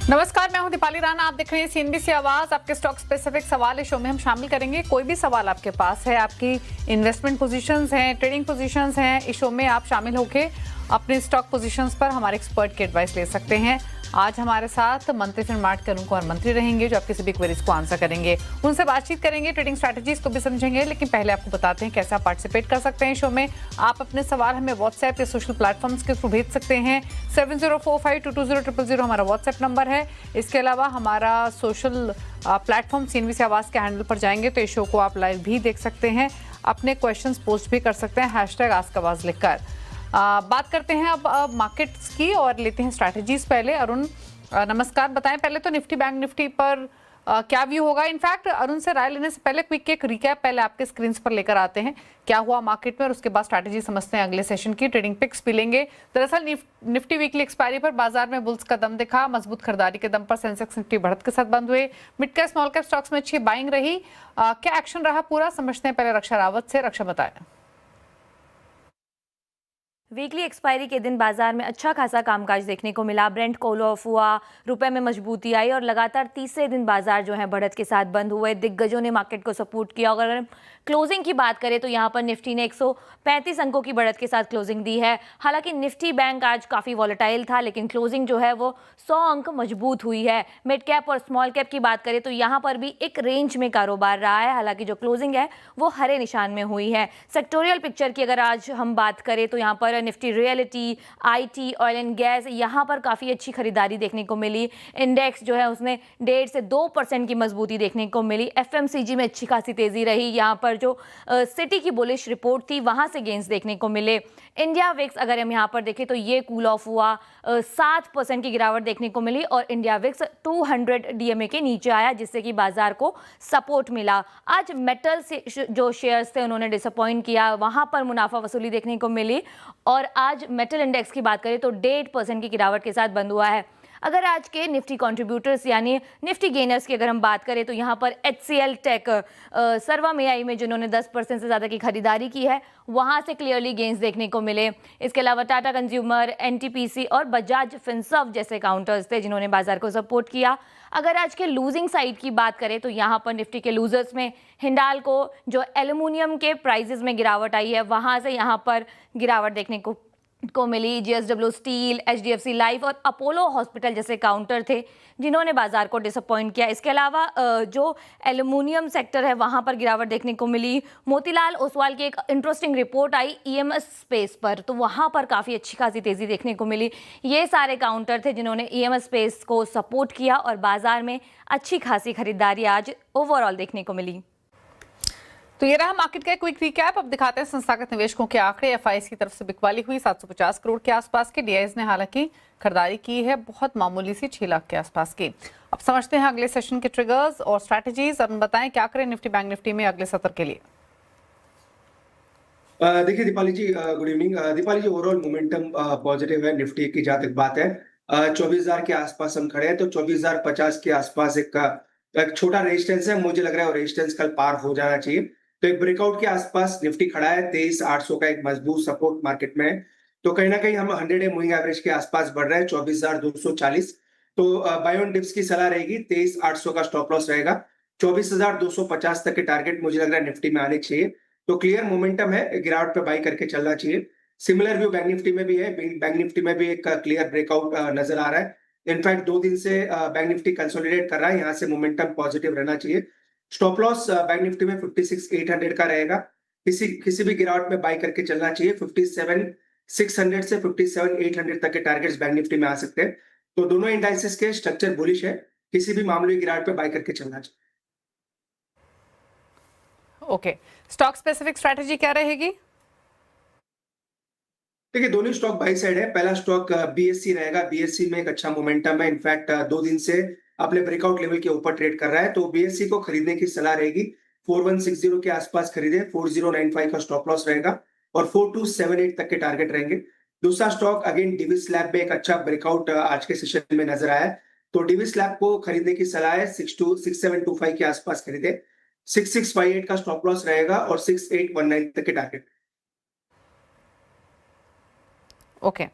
नमस्कार, मैं हूं दीपाली राणा। आप देख रहे हैं सीएनबीसी आवाज। आपके स्टॉक स्पेसिफिक सवाल इस शो में हम शामिल करेंगे। कोई भी सवाल आपके पास है, आपकी इन्वेस्टमेंट पोजीशंस हैं, ट्रेडिंग पोजीशंस हैं, इस शो में आप शामिल होकर अपने स्टॉक पोजीशंस पर हमारे एक्सपर्ट की एडवाइस ले सकते हैं। आज हमारे साथ मंत्री फिनमार्ट के अरुण कुमार मंत्री रहेंगे, जो आपकी सभी क्वेरीज को आंसर करेंगे। उनसे बातचीत करेंगे, ट्रेडिंग स्ट्रैटेजीज को भी समझेंगे। लेकिन पहले आपको बताते हैं कैसे आप पार्टिसिपेट कर सकते हैं शो में। आप अपने सवाल हमें व्हाट्सएप या सोशल प्लेटफॉर्म्स के थ्रू भेज सकते हैं। 7045220000 हमारा व्हाट्सएप नंबर है। इसके अलावा हमारा सोशल प्लेटफॉर्म सीएनबीसी आवाज के हैंडल पर जाएंगे तो इस शो को आप लाइव भी देख सकते हैं। अपने क्वेश्चंस पोस्ट भी कर सकते हैं #AskAwaz लिखकर। बात करते हैं अब मार्केट्स की और लेते हैं स्ट्रैटेजीज। पहले अरुण, नमस्कार। बताएं पहले तो निफ्टी बैंक निफ्टी पर क्या व्यू होगा। इनफैक्ट अरुण से राय लेने से पहले क्विक एक रिकैप पहले आपके स्क्रीन पर लेकर आते हैं क्या हुआ मार्केट में, और उसके बाद स्ट्रैटेजी समझते हैं अगले सेशन की। ट्रेडिंग पिक्स भी लेंगे। दरअसल निफ्टी वीकली एक्सपायरी पर बाजार में बुल्स का दम दिखा। मजबूत खरीदारी के दम पर सेंसेक्स निफ्टी बढ़त के साथ बंद हुए। Mid cap small cap stocks में अच्छी बाइंग रही। क्या एक्शन रहा पूरा, समझते हैं पहले रक्षा रावत से। रक्षा बताएं। वीकली एक्सपायरी के दिन बाजार में अच्छा खासा कामकाज देखने को मिला। ब्रेंट कॉल ऑफ हुआ, रुपए में मजबूती आई और लगातार तीसरे दिन बाजार जो है बढ़त के साथ बंद हुए। दिग्गजों ने मार्केट को सपोर्ट किया। और अगर क्लोजिंग की बात करें तो यहाँ पर निफ्टी ने 135 अंकों की बढ़त के साथ क्लोजिंग दी है। हालांकि निफ्टी बैंक आज काफ़ी वॉलेटाइल था, लेकिन क्लोजिंग जो है वो 100 अंक मजबूत हुई है। मिड कैप और स्मॉल कैप की बात करें तो यहाँ पर भी एक रेंज में कारोबार रहा है। हालांकि जो क्लोजिंग है वो हरे निशान में हुई है। सेक्टोरियल पिक्चर की अगर आज हम बात करें तो यहाँ पर Nifty reality, IT, oil and gas, यहाँ पर काफ़ी अच्छी खरीदारी देखने को मिली। इंडेक्स जो है उसने 1.5 से 2% की मजबूती देखने को मिली। एफएमसीजी में अच्छी खासी तेजी रही। यहाँ पर जो सिटी की बुलिश रिपोर्ट थी वहाँ से गेंस देखने को मिले। इंडिया विक्स अगर हम यहाँ पर देखें तो ये कूल ऑफ हुआ, 7% की गिरावट देखने को मिली और इंडिया विक्स 200 डीएमए के नीचे आया, जिससे कि बाजार को सपोर्ट मिला। आज मेटल से जो शेयर्स थे उन्होंने डिसअपॉइंट किया, वहाँ पर मुनाफा वसूली देखने को मिली। और आज मेटल इंडेक्स की बात करें तो 1.5% की गिरावट के साथ बंद हुआ है। अगर आज के निफ्टी कंट्रीब्यूटर्स यानी निफ्टी गेनर्स की अगर हम बात करें तो यहाँ पर HCL टेक, सर्वा मेआई में जिन्होंने 10% से ज़्यादा की खरीदारी की है, वहाँ से क्लियरली गेंस देखने को मिले। इसके अलावा टाटा कंज्यूमर, NTPC और बजाज फिनसर्व जैसे काउंटर्स थे जिन्होंने बाजार को सपोर्ट किया। अगर आज के लूजिंग साइड की बात करें तो यहाँ पर निफ्टी के लूजर्स में हिंडाल्को, जो एल्युमिनियम के प्राइजेस में गिरावट आई है, वहाँ से यहाँ पर गिरावट देखने को मिली। JSW स्टील, HDFC लाइफ और अपोलो हॉस्पिटल जैसे काउंटर थे जिन्होंने बाजार को डिसअपॉइंट किया। इसके अलावा जो एल्युमिनियम सेक्टर है वहाँ पर गिरावट देखने को मिली। मोतीलाल ओसवाल की एक इंटरेस्टिंग रिपोर्ट आई EMS स्पेस पर, तो वहाँ पर काफ़ी अच्छी खासी तेज़ी देखने को मिली। ये सारे काउंटर थे जिन्होंने EMS स्पेस को सपोर्ट किया और बाजार में अच्छी खासी खरीदारी आज ओवरऑल देखने को मिली। तो ये रहा मार्केट का क्विक रिकैप। अब दिखाते हैं संस्थागत निवेशकों के आंकड़े। FIs की तरफ से बिकवाली हुई 750 करोड़ के आसपास की। DIs ने हालांकि खरीदारी की है बहुत मामूली सी 6 लाख के आसपास की। अब समझते हैं अगले सेशन के ट्रिगर्स और स्ट्रैटेजीज। अब बताएं क्या करें निफ्टी बैंक निफ्टी में अगले सत्र के लिए। देखिए दीपाली जी, गुड इवनिंग। दीपाली जी, ओवरऑल मोमेंटम पॉजिटिव है निफ्टी की जहां तक बात है। 24,000 के आसपास हम खड़े हैं, तो 24,050 के आसपास एक छोटा रेजिस्टेंस है। मुझे लग रहा है रेजिस्टेंस कल पार हो जाना चाहिए। तो एक ब्रेकआउट के आसपास निफ्टी खड़ा है। 23,800 का एक मजबूत सपोर्ट मार्केट में है। तो कहीं ना कहीं हम 100 डे मूविंग एवरेज के आसपास बढ़ रहे हैं, 24,240। तो बाय ऑन डिप्स की सलाह रहेगी। 23,800 का स्टॉप लॉस रहेगा। 24,250 तक के टारगेट मुझे लग रहा है निफ्टी में आने चाहिए। तो क्लियर मोमेंटम है, गिरावट पे बाई करके चलना चाहिए। सिमिलर व्यू बैंक निफ्टी में भी है। बैंक निफ्टी में भी एक क्लियर ब्रेकआउट नजर आ रहा है। इनफैक्ट 2 दिन से बैंक निफ्टी कंसोलिडेट कर रहा है, यहाँ से मोमेंटम पॉजिटिव रहना चाहिए। स्टॉप लॉस बैंक निफ्टी में 56,800 का रहेगा। किसी भी गिरावट में बाई करके चलना चाहिए। 57,600 से 57,800 तक के टारगेट्स बैंक निफ्टी में आ सकते हैं। तो दोनों इंडाइसेस के स्ट्रक्चर बुलिश है, किसी भी मामूली गिरावट पे बाई करके चलना चाहिए। ओके, स्टॉक स्पेसिफिक स्ट्रैटेजी क्या रहेगी? देखिए दोनों स्टॉक बाई साइड है। पहला स्टॉक BSE रहेगा। BSE में एक अच्छा मोमेंटम है। इनफैक्ट 2 दिन से अपने ब्रेकआउट लेवल के ऊपर ट्रेड कर रहा है, तो BSE को खरीदने की सलाह रहेगी। 4160 के आसपास खरीदे। 4095 का स्टॉप लॉस रहेगा और 4278 तक के टारगेट रहेंगे। दूसरा स्टॉक अगेन डिविस लैब में एक अच्छा ब्रेकआउट आज के सेशन में नजर आया है, तो डिविस लैब को खरीदने की सलाह है। 6725 के आसपास खरीदे। 6658 का स्टॉप लॉस रहेगा और 6819 तक के टारगेट। ओके,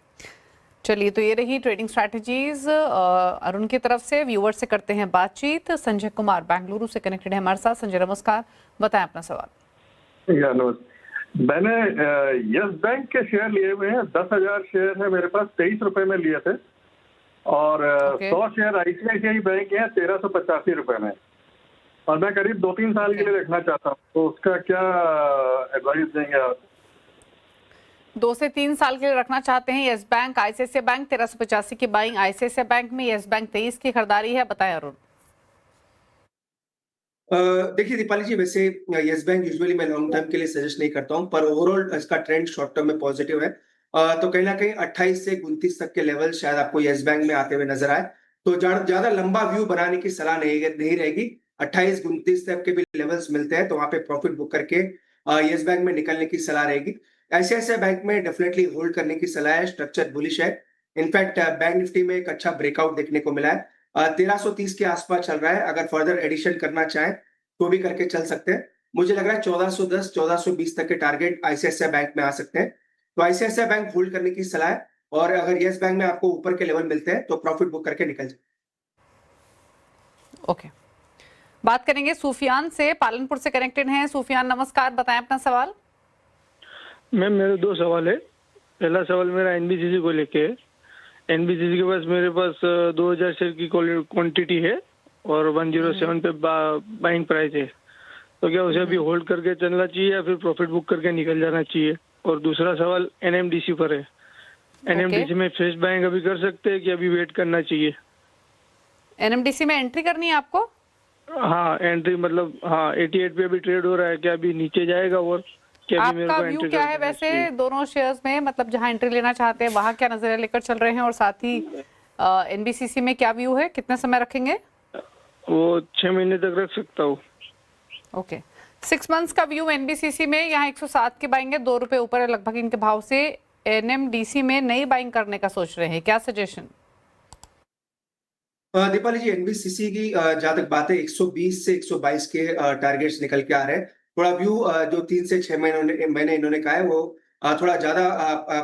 चलिए, तो ये रही ट्रेडिंग स्ट्रैटेजीज अरुण की तरफ से। व्यूअर से करते हैं बातचीत। संजय कुमार बेंगलुरु से कनेक्टेड है हमारे साथ। संजय नमस्कार, बताएं अपना सवाल। या नमस्ते। मैंने यस बैंक के शेयर लिए हुए हैं, 10,000 शेयर है मेरे पास, 23 रुपए में लिए थे। और 100 शेयर आईसीआईसीआई बैंक के हैं 1385 रुपए में। और मैं करीब 2-3 साल के लिए रखना चाहता हूँ, तो उसका क्या एडवाइस देंगे आप? 2 से 3 साल के लिए रखना चाहते हैं यस बैंक, आईसीआईसीआई बैंक 1385 की बाइंग, आईसीआईसीआई बैंक में, यस बैंक 23 की खरीदारी है। बताएं अरुण। देखिए दीपाली जी, वैसे यस बैंक यूजुअली मैं लॉन्ग टर्म के लिए सजेस्ट नहीं करता हूं, पर ओवरऑल इसका ट्रेंड शॉर्ट टर्म में पॉजिटिव है। तो कहीं ना कहीं 28 से 29 तक के लेवल शायद आपको यस बैंक में आते हुए नजर आए। तो ज्यादा लंबा व्यू बनाने की सलाह नहीं रहेगी। 28-29 तक के भी लेवल्स मिलते हैं तो वहां पे प्रॉफिट बुक करके यस बैंक में निकलने की सलाह रहेगी। ऐसे बैंक में डेफिनेटली होल्ड करने की सलाह है। स्ट्रक्चर बुलिश है। इनफैक्ट बैंक निफ्टी में एक अच्छा ब्रेकआउट देखने को मिला है। 1330 के आसपास चल रहा है। अगर फर्दर एडिशन करना चाहें तो भी करके चल सकते हैं। मुझे लग रहा है 1410 1420 तक के टारगेट आईसीआईसीआई बैंक में आ सकते हैं। तो आईसीआईसीआई बैंक होल्ड करने की सलाह है। और अगर यस बैंक में आपको ऊपर के लेवल मिलते हैं तो प्रॉफिट बुक करके निकल जाए। ओके, बात करेंगे सूफियान से, पालनपुर से कनेक्टेड हैं। सूफियान नमस्कार, बताएं अपना सवाल। मैम मेरे 2 सवाल है। पहला सवाल मेरा एनबीसीसी को लेके है। एनबीसीसी के पास मेरे पास 2000 शेयर की क्वांटिटी है और 107 पे बाइंग प्राइस है। तो क्या उसे अभी होल्ड करके चलना चाहिए या फिर प्रॉफिट बुक करके निकल जाना चाहिए? और दूसरा सवाल एनएमडीसी पर है। एनएमडीसी में फ्रेश बाइंग अभी कर सकते हैं कि अभी वेट करना चाहिए? एनएमडीसी में एंट्री करनी है आपको? हाँ एंट्री, मतलब हाँ 88 पे अभी ट्रेड हो रहा है, क्या अभी नीचे जाएगा? और आपका व्यू क्या है वैसे दोनों शेयर्स में, मतलब जहां एंट्री लेना चाहते हैं वहां क्या नजरिया लेकर चल रहे हैं, और साथ ही एनबीसीसी में क्या व्यू है, कितना समय रखेंगे? वो 6 महीने तक रख सकता हूँ। ओके, 6 मंथ्स का व्यू एनबीसीसी में। यहाँ 107 की बाइंग है, 2 रुपए ऊपर है लगभग इनके भाव से। एनएमडीसी में नई बाइंग करने का सोच रहे हैं, क्या सजेशन? दीपाली जी, एनबीसीसी की जहां तक बात है 120 से 122 के टारगेट्स निकल के आ रहे हैं। थोड़ा व्यू जो 3 से 6 महीने इन्होंने कहा है वो थोड़ा ज्यादा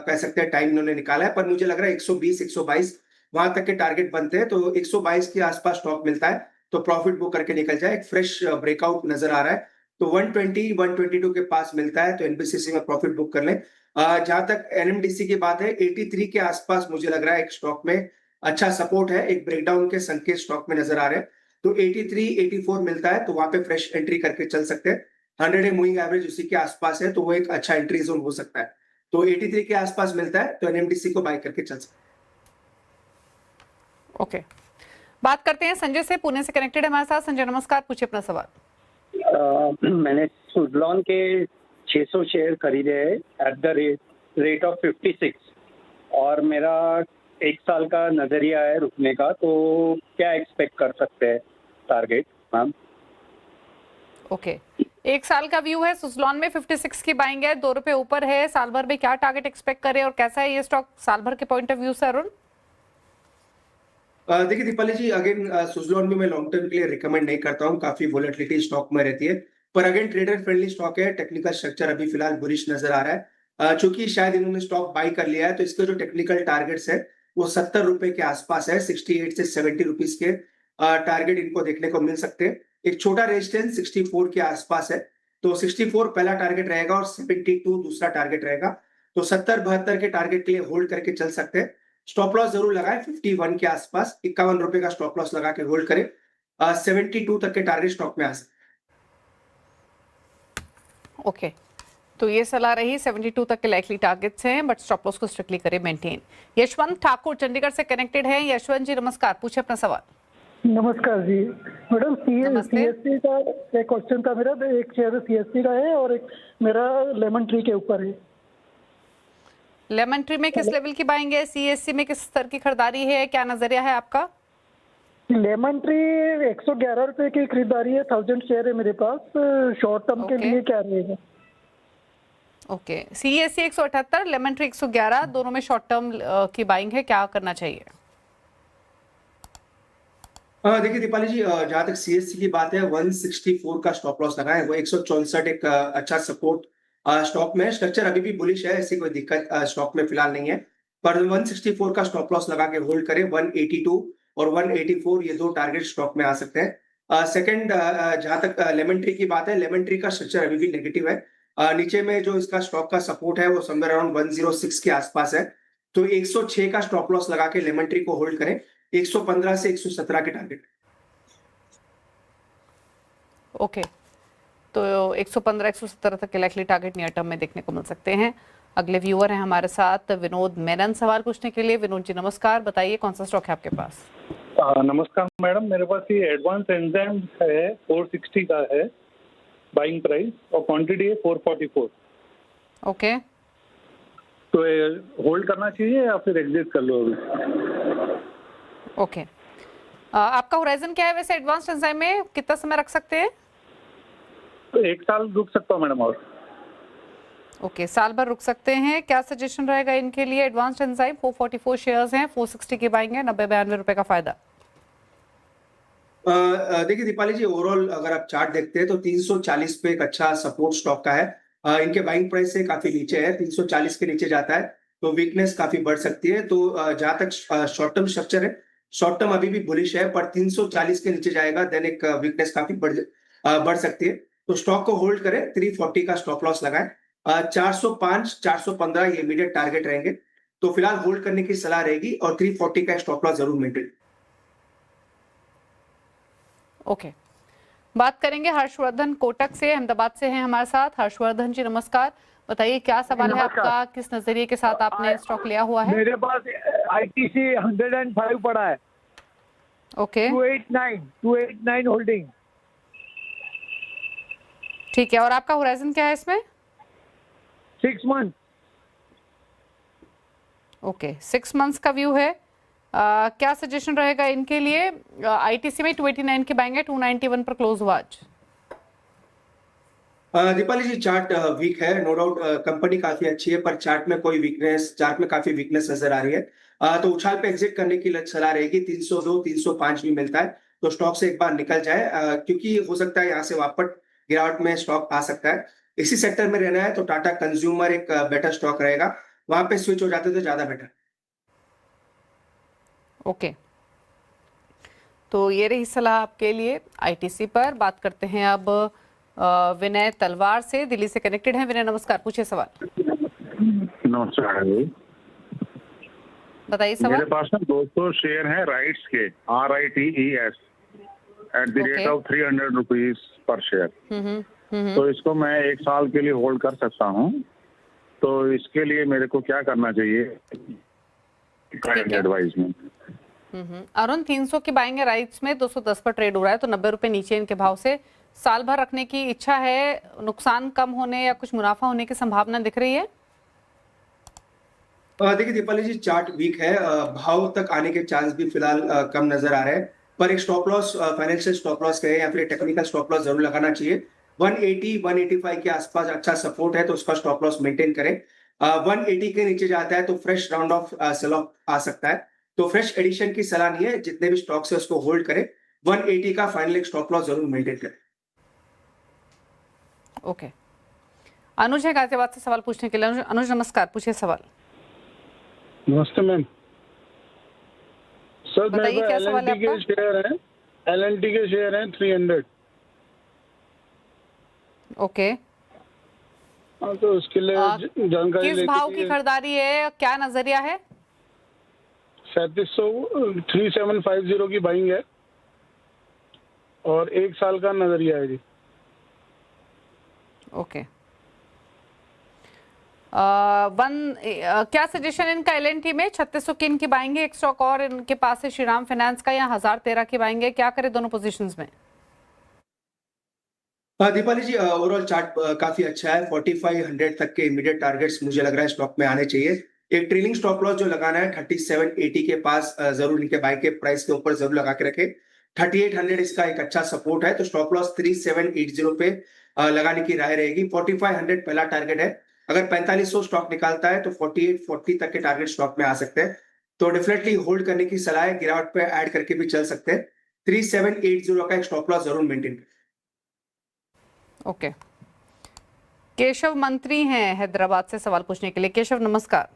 कह सकते हैं टाइम इन्होंने निकाला है। पर मुझे लग रहा है 120 122 वहां तक के टारगेट बनते हैं। तो 122 के आसपास स्टॉक मिलता है तो प्रॉफिट बुक करके निकल जाए। एक फ्रेश ब्रेकआउट नजर आ रहा है तो 120 122 के पास मिलता है तो एनबीसीसी में प्रॉफिट बुक कर लें। जहां तक एनएमडीसी की बात है 83 के आसपास मुझे लग रहा है एक स्टॉक में अच्छा सपोर्ट है। एक ब्रेकडाउन के संकेत स्टॉक में नजर आ रहे हैं तो 83 84 मिलता है तो वहां पे फ्रेश एंट्री करके चल सकते हैं। 100 डे मूविंग एवरेज उसी के आसपास है तो वो एक अच्छा एंट्री जोन हो सकता है। तो 83 के आसपास मिलता है तो एनएमडीसी को बाय करके चल सकते हैं। ओके, बात करते हैं संजय से, पुणे से कनेक्टेड है हमारे साथ। संजय नमस्कार, पूछिए अपना सवाल। मैंने सुजलॉन के 600 शेयर खरीदे हैं एट द रेट ऑफ 56 और मेरा 1 साल का नजरिया है रुकने का, तो क्या एक्सपेक्ट कर सकते हैं टारगेट मैम? ओके, 1 साल का व्यू है। सुजलॉन में 56 की बाइंग है, 2 रुपए ऊपर है। साल भर में क्या टारगेट एक्सपेक्ट करें और कैसा है ये स्टॉक साल भर के पॉइंट ऑफ व्यू से अरुण? देखिए दीपाली जी, अगेन सुजलॉन भी मैं लॉन्ग टर्म के लिए रिकमेंड नहीं करता हूँ। काफी वोलेटिलिटी स्टॉक में रहती है, पर अगेन ट्रेडर फ्रेंडली स्टॉक है। टेक्निकल स्ट्रक्चर अभी फिलहाल बुलिश नजर आ रहा है। चूंकि शायद इन्होंने स्टॉक बाई कर लिया है तो इसके जो टेक्निकल टारगेट्स है वो 70 रुपए के आसपास है। 68 से 70 रुपीज के टारगेट इनको देखने को मिल सकते हैं। एक छोटा रेजिस्टेंस 64 के आसपास है तो 64 पहला टारगेट रहेगा और 72 दूसरा टारगेट रहेगा। तो 70-72 के टारगेट के लिए होल्ड करके चल सकते हैं। स्टॉप लॉस जरूर लगाए 51 के आसपास, 51 रुपए का स्टॉप लॉस लगा के होल्ड करें। 72 तक के टारगेट स्टॉक में आ सकते हैं। ओके, तो ये सलाह रही। 72 तक के लाइकली टारगेट्स हैं, बट स्टॉप लॉस को स्ट्रिक्टली करें मेंटेन। यशवंत ठाकुर चंडीगढ़ से कनेक्टेड है। यशवंत जी नमस्कार, पूछे अपना सवाल। नमस्कार जी मैडम, सीएससी का एक क्वेश्चन था मेरा। एक शेयर सीएससी का है और एक मेरा लेमन ट्री के ऊपर है। लेमन ट्री में किस लेवल की बाइंग है? सीएससी में किस स्तर की खरीदारी है, क्या नजरिया है आपका? लेमन ट्री 111 रुपए की खरीदारी है, 1000 शेयर है मेरे पास। शॉर्ट टर्म के लिए क्या रहेगा? ओके, सीएससी 178, लेमन ट्री 111, दोनों में शॉर्ट टर्म की बाइंग है, क्या करना चाहिए? देखिए दीपाली जी, जहां तक सीएससी की बात है 164 का स्टॉप लॉस लगा है। वो 164 एक अच्छा सपोर्ट स्टॉक में। स्ट्रक्चर अभी भी बुलिश है, ऐसी कोई दिक्कत स्टॉक में फिलहाल नहीं है। पर 164 का स्टॉप लॉस लगा के होल्ड करें। 182 और 184 ये दो टारगेट स्टॉक में आ सकते हैं। सेकंड, जहां तक लेमन ट्री की बात है, लेमन ट्री का स्ट्रक्चर अभी भी नेगेटिव है। नीचे में जो इसका स्टॉक का सपोर्ट है वो समवेयर अराउंड 106 के आसपास है, तो 106 का स्टॉप लॉस लगा के लेमन ट्री को होल्ड करें। 115 से 117 के टारगेट। ओके, तो 115 117 तक के लाइकली टारगेट नियर टर्म में देखने को मिल सकते हैं। अगले व्यूअर हैं हमारे साथ विनोद मेनन सवाल पूछने के लिए। विनोद जी नमस्कार, बताइए कौन सा स्टॉक है आपके पास? नमस्कार मैडम, मेरे पास ये एडवांस एंजाइम है, 460 का है बाइंग प्राइस और क्वांटिटी है 444। ओके, तो होल्ड करना चाहिए या फिर एग्जिट कर लो अभी? ओके, आपका होराइजन क्या है वैसे एडवांस एंजाइम में, कितना समय रख सकते हैं? तो 1 साल रुक सकता हूँ मैडम। और ओके, साल भर रुक सकते हैं। क्या सजेशन रहेगा इनके लिए? एडवांस्ड एंजाइम 444 शेयर्स हैं, 460 के बाइंग है, 90-92 रुपए का फायदा। देखिए दीपाली जी, ओवरऑल अगर आप चार्ट देखते हैं तो 340 पे एक अच्छा सपोर्ट स्टॉक का है। इनके बाइंग प्राइस से काफी नीचे है, 340 के नीचे जाता है तो वीकनेस काफी बढ़ सकती है। तो जहां तक शॉर्ट टर्म स्ट्रक्चर है, शॉर्ट टर्म अभी भी बुलिश है, पर 340 के नीचे जाएगा देन एक वीकनेस काफी बढ़ सकती है। तो स्टॉक को होल्ड करें, 340 का स्टॉप लॉस लगाएं। 405 415 ये इमीडिएट टारगेट रहेंगे, तो फिलहाल होल्ड करने की सलाह रहेगी और 340 का स्टॉप लॉस जरूर मेंटेन। ओके, बात करेंगे हर्षवर्धन कोटक से, अहमदाबाद से हैं हमारे साथ। हर्षवर्धन जी नमस्कार, बताइए क्या सवाल है आपका, किस नजरिए के साथ आपने स्टॉक लिया हुआ है? मेरे पास ITC 105 पड़ा है। Okay, 289 holding. ठीक है, और आपका होराइजन क्या है इसमें? 6 मंथ। ओके, 6 मंथ्स का व्यू है। क्या सजेशन रहेगा इनके लिए? ITC में 289 के बाइंग है, 291 पर क्लोज हुआ आज। दीपाली जी, चार्ट वीक है, नो डाउट। कंपनी काफी अच्छी है पर चार्ट में कोई वीकनेस, चार्ट में काफी वीकनेस नजर आ रही है। तो उछाल पे एग्जिट करने की सलाह रहेगी। 302 305 भी मिलता है तो स्टॉक से एक बार निकल जाए, क्योंकि हो सकता है यहाँ से वापस गिरावट में स्टॉक आ सकता है। इसी सेक्टर में रहना है तो टाटा कंज्यूमर एक बेटर स्टॉक रहेगा, वहां पे स्विच हो जाते तो ज्यादा बेटर। ओके, तो ये रही सलाह आपके लिए ITC पर। बात करते हैं अब विनय तलवार से, दिल्ली से कनेक्टेड हैं। विनय नमस्कार, पूछिए सवाल। नमस्कार जी, बताइए सवाल। मेरे पास ना 200 शेयर हैं राइट्स के, RITES at the rate of 300 rupees per share. तो इसको मैं 1 साल के लिए होल्ड कर सकता हूँ, तो इसके लिए मेरे को क्या करना चाहिए? काइंड एडवाइस में। अरुण, 300 की बाइंग है राइट्स में, 210 पर ट्रेड हो रहा है, तो 90 रुपए नीचे इनके भाव से साल भर रखने की इच्छा है। नुकसान कम होने या कुछ मुनाफा होने की संभावना दिख रही है? देखिए दीपाली जी, चार्ट वीक है, भाव तक आने के चांस भी फिलहाल कम नजर आ रहे हैं, पर एक stop loss, financial stop loss कहे या फिर टेक्निकल स्टॉप लॉस जरूर लगाना चाहिए। 180 185 के आसपास अच्छा सपोर्ट है तो उसका स्टॉप लॉस मेंटेन करें। 180 के नीचे जाता है तो fresh round of sell off आ सकता है, तो फ्रेश एडिशन की सलाह नहीं है। जितने भी स्टॉक्स है उसको होल्ड करें, 180 का फाइनल एक स्टॉप लॉस जरूर मेंटेन करें। ओके, अनुज है गाजियाबाद से सवाल पूछने के लिए। अनुज नमस्कार, पूछिए सवाल। नमस्ते मैम। सर मेरे बताइए क्या सवाल है LNT के आपका? शेयर हैं, LNT के शेयर हैं 300। ओके, हाँ, तो उसके लिए जानकारी किस लेनी भाव की थी। खरीदारी है, क्या नजरिया है? 3750 की बाइंग है और 1 साल का नजरिया है जी। ओके, क्या सजेशन इनका LNT में? 3600 की इनकी बाइंग है, एक स्टॉक और इनके पास है श्रीराम फाइनेंस का, यहाँ 1013 की बाइंग है। क्या करें दोनों पोजीशंस में? दीपाली जी, ओवरऑल चार्ट काफी अच्छा है। 4500 तक के इमीडिएट टारगेट्स मुझे लग रहा है स्टॉक में आने चाहिए। एक ट्रेलिंग स्टॉप लॉस जो लगाना है 3780 के पास, जरूर इनके बाय के प्राइस के ऊपर जरूर लगा के रखे। 3800 इसका एक अच्छा सपोर्ट है, तो स्टॉप लॉस 3780 पे लगाने की राय रहेगी। 4500 पहला टारगेट है, अगर 4500 स्टॉक निकालता है तो 4840 तक के टारगेट स्टॉक में आ सकते हैं, तो डेफिनेटली होल्ड करने की सलाह है। गिरावट पे ऐड करके भी चल सकते हैं। 3780 का एक स्टॉप लॉस जरूर मेंटेन करें। ओके, केशव मंत्री हैं हैदराबाद से सवाल पूछने के लिए। केशव नमस्कार।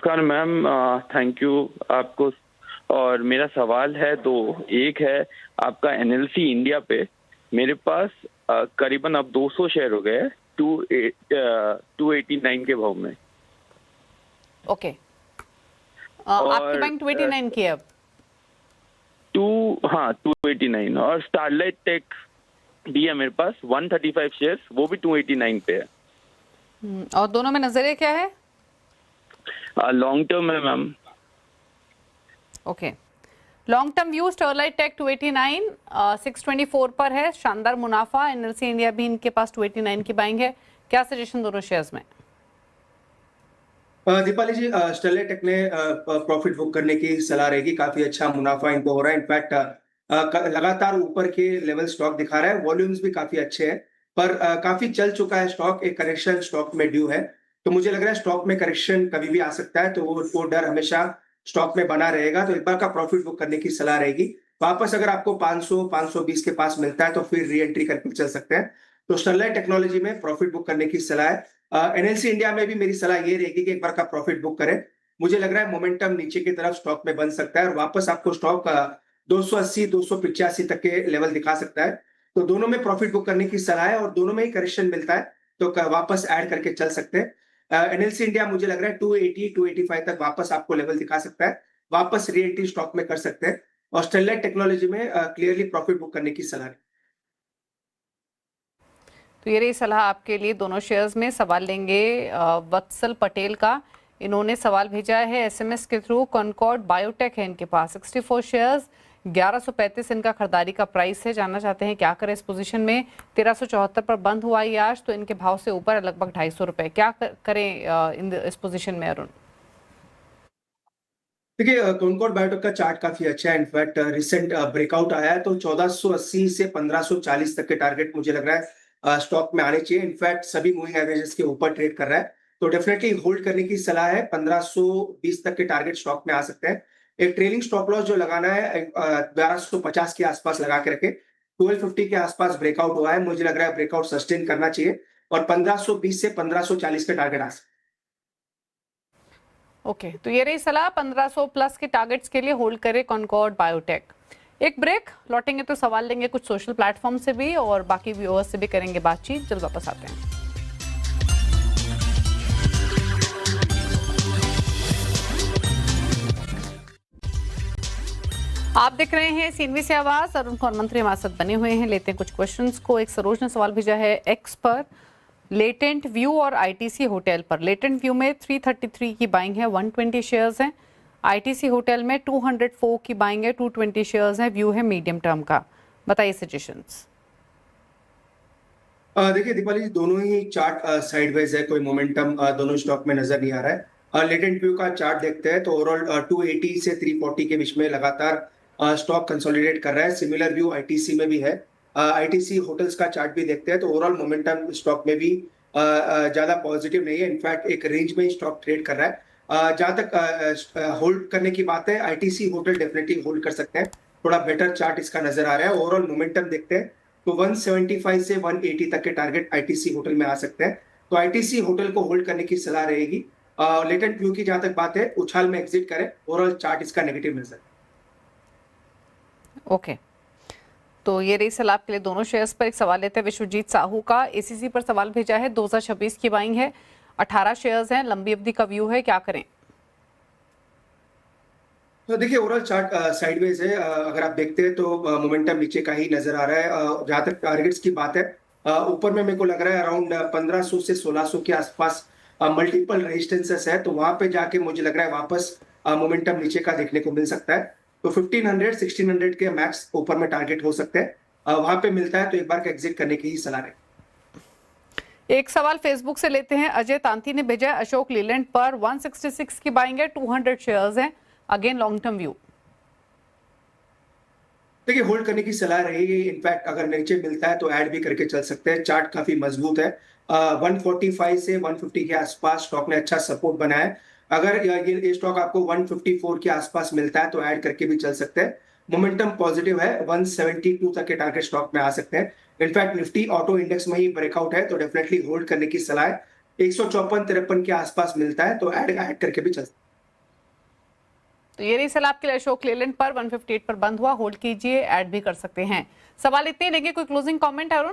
नमस्कार मैम, थैंक यू आपको। और मेरा सवाल है दो। एक है आपका एनएलसी इंडिया पे मेरे पास करीबन अब 200 शेयर हो गए 289 के भाव में। ओके, आपकी बैंक 289 की है अब? 289। और स्टारलाइट टेक भी है मेरे पास 135 शेयर्स, वो भी 289 पे है। और दोनों में नजरिया क्या है? लॉन्ग टर्म है ma'am. Okay, long term view Sterlite Tech 289 624 पर है, शानदार मुनाफा। एनएलसी इंडिया भी इनके पास 289 की बाइंग है। क्या सजेशन दोनों शेयर्स में? दीपाली जी, स्टरलाइट टेक ने प्रॉफिट बुक करने की सलाह रहेगी। काफी अच्छा मुनाफा इनको हो रहा है। इनफैक्ट लगातार ऊपर के लेवल स्टॉक दिखा रहा है। वॉल्यूम्स भी काफी अच्छे हैं, पर काफी चल चुका है स्टॉक। एक करेक्शन स्टॉक में ड्यू है, तो मुझे लग रहा है स्टॉक में करेक्शन कभी भी आ सकता है, तो वो डर हमेशा स्टॉक में बना रहेगा। तो एक बार का प्रॉफिट बुक करने की सलाह रहेगी। वापस अगर आपको 500-520 के पास मिलता है तो फिर री एंट्री करके चल सकते हैं। तो स्टरलाइट टेक्नोलॉजी में प्रॉफिट बुक करने की सलाह है। एनएलसी इंडिया में भी मेरी सलाह ये रहेगी कि एक बार का प्रॉफिट बुक करें। मुझे लग रहा है मोमेंटम नीचे की तरफ स्टॉक में बन सकता है और वापस आपको स्टॉक 280-285 तक के लेवल दिखा सकता है। तो दोनों में प्रॉफिट बुक करने की सलाह है और दोनों में ही करेक्शन मिलता है तो वापस ऐड करके चल सकते हैं। एनएलसी इंडिया मुझे लग रहा है 280-285 तक वापस आपको लेवल दिखा सकता है। वापस री एंट्री स्टॉक में कर सकते हैं। और स्टरलाइट टेक्नोलॉजी में क्लियरली प्रॉफिट बुक करने की सलाह है। तो ये रही सलाह आपके लिए। दोनों शेयर्स में सवाल लेंगे वत्सल पटेल का। इन्होंने सवाल भेजा है एसएमएस के थ्रू। कॉनकॉर्ड बायोटेक है इनके पास 64 शेयर्स, 1135 इनका खरीदारी का प्राइस है। जानना चाहते हैं क्या करें इस पोजीशन में। 1374 पर बंद हुआ ये आज, तो इनके भाव से ऊपर लगभग 250 रुपए। क्या करें इस पोजीशन में अरुण? देखिए, कॉनकॉर्ड बायोटेक का चार्ट काफी अच्छा है। इनफैक्ट रिसेंट ब्रेकआउट आया है, तो 1480 से 1540 तक के टारगेट मुझे लग रहा है स्टॉक में आने चाहिए। इनफैक्ट सभी मूविंग एवरेजेस के ऊपर ट्रेड कर रहा है, तो डेफिनेटली होल्ड करने की सलाह है। 1520 तक के टारगेट स्टॉक में आ सकते हैं। एक ट्रेलिंग स्टॉप लॉस जो लगाना है 1250 के आसपास लगा के रखे। 1250 के आसपास ब्रेकआउट हुआ है, मुझे लग रहा है ब्रेकआउट सस्टेन करना चाहिए और 1520 से 1540 के टारगेट आ सकते हैं। ओके, तो ये रही सलाह। 1500 प्लस के टारगेट्स के लिए होल्ड करें कॉनकॉर्ड बायोटेक। एक ब्रेक, लौटेंगे तो सवाल लेंगे कुछ सोशल प्लेटफॉर्म से भी और बाकी व्यूअर्स से भी करेंगे बातचीत। जल्द वापस आते हैं। आप देख रहे हैं सीनवी से आवाज। अरुण कौर मंत्री हमारे साथ बने हुए हैं। लेते हैं कुछ क्वेश्चंस को। एक सरोज ने सवाल भेजा है एक्स पर, लेटेंट व्यू और आईटीसी होटल पर। लेटेंट व्यू में 333 की बाइंग है, 120 शेयर्स हैं। आईटीसी होटल में 204 की बाइंग है, 220 शेयर्स हैं। व्यू है मीडियम टर्म का। बताइए सजेशंस। देखिए दीपाली जी, दोनों ही चार्ट साइडवेज है, कोई मोमेंटम दोनों स्टॉक में नजर नहीं आ रहा है। लेटेंट व्यू का चार्ट देखते हैं तो ओवरऑल 280 से 340 के बीच में लगातार स्टॉक कंसोलिडेट कर रहा है। सिमिलर व्यू आईटीसी में भी है। आईटीसी होटल्स का चार्ट भी देखते हैं तो ओवरऑल मोमेंटम स्टॉक में भी ज्यादा पॉजिटिव नहीं है। इनफैक्ट एक रेंज में स्टॉक ट्रेड कर रहा है। जहां तक होल्ड करने की बात है, आईटीसी होटल डेफिनेटली होल्ड कर सकते हैं। थोड़ा बेटर चार्ट इसका नजर आ रहा है। ओवरऑल मोमेंटम देखते हैं तो 175 से 180 तक के टारगेट आईटीसी होटल में आ सकते हैं। तो आईटीसी होटल को होल्ड करने की सलाह रहेगी। लेटेंट व्यू की जहां तक बात है, उछाल में एग्जिट करें। ओवरऑल चार्ट इसका नेगेटिव नजर। ओके, तो ये रही सलाह आपके लिए। दोनों शेयर्स पर एक सवाल लेते हैं विश्वजीत साहू का। एसीसी पर सवाल भेजा है, 2026 की बाइंग है, 18 शेयर्स हैं, लंबी अवधि का व्यू है। क्या करें? तो देखिए, ओवरऑल चार्ट साइडवेज है। अगर आप देखते हैं तो मोमेंटम नीचे का ही नजर आ रहा है। जहां तक टारगेट्स की बात है, ऊपर में मेरे को लग रहा है अराउंड 1500 से 1600 के आसपास मल्टीपल रेजिस्टेंसेस है, तो वहां पे जाके मुझे लग रहा है वापस मोमेंटम नीचे का देखने को मिल सकता है। तो 1500-1600 के मैक्स ऊपर में टारगेट हो सकते हैं। वहां पे मिलता है तो एक बार का एग्जिट करने की ही सलाह है। एक सवाल फेसबुक से लेते हैं। अजय तांती ने भेजा है, अशोक लीलैंड पर 166 की बाइंग है, 200 शेयर्स हैं। Again long term view. देखिए, होल्ड करने की सलाह रहेगी। इनफैक्ट अगर नीचे मिलता है तो ऐड भी करके चल सकते हैं। चार्ट काफी मजबूत है। 145 से 150 के आसपास स्टॉक ने अच्छा सपोर्ट बनाया है। अगर ये स्टॉक आपको 154 के आसपास मिलता है तो ऐड करके भी चल सकते हैं। मोमेंटम पॉजिटिव है। 172 तक के टारगेट स्टॉक में आ सकते हैं। इनफैक्ट निफ्टी ऑटो इंडेक्स में ही ब्रेकआउट है, तो डेफिनेटली होल्ड करने की सलाह है। 154-53 के आसपास मिलता है तो ऐड करके भी चल सकते हैं। तो ये रही सलाह आपके लिए अशोक लेलैंड पर 158 पर बंद हुआ, होल्ड कीजिए, ऐड भी कर सकते हैं। सवाल इतने लेंगे, कोई क्लोजिंग कमेंट है अरुण?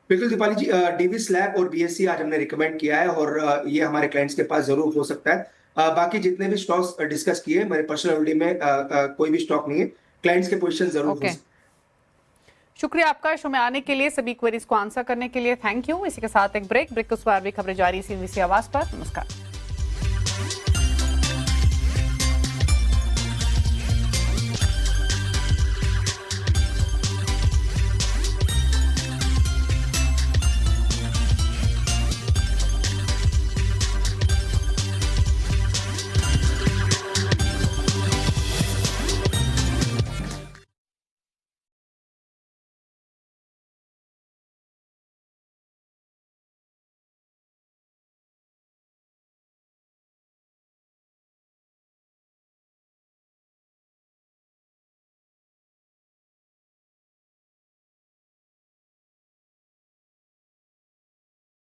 बिल्कुल दीपाली जी, डीवी स्लैब और बीएससी आज हमने रिकमेंड किया है और ये हमारे क्लाइंट्स के पास जरूर हो सकता है। बाकी जितने भी स्टॉक्स डिस्कस किए मेरे पर्सनल होल्डिंग में कोई भी स्टॉक नहीं है, क्लाइंट्स के पोजीशन जरूर हो सकते हैं। शुक्रिया आपका शो में आने के लिए, सभी क्वेरीज को आंसर करने के लिए थैंक यू। इसी के साथ एक ब्रेक के उस पर भी खबरें जारी CNBC आवाज पर। नमस्कार।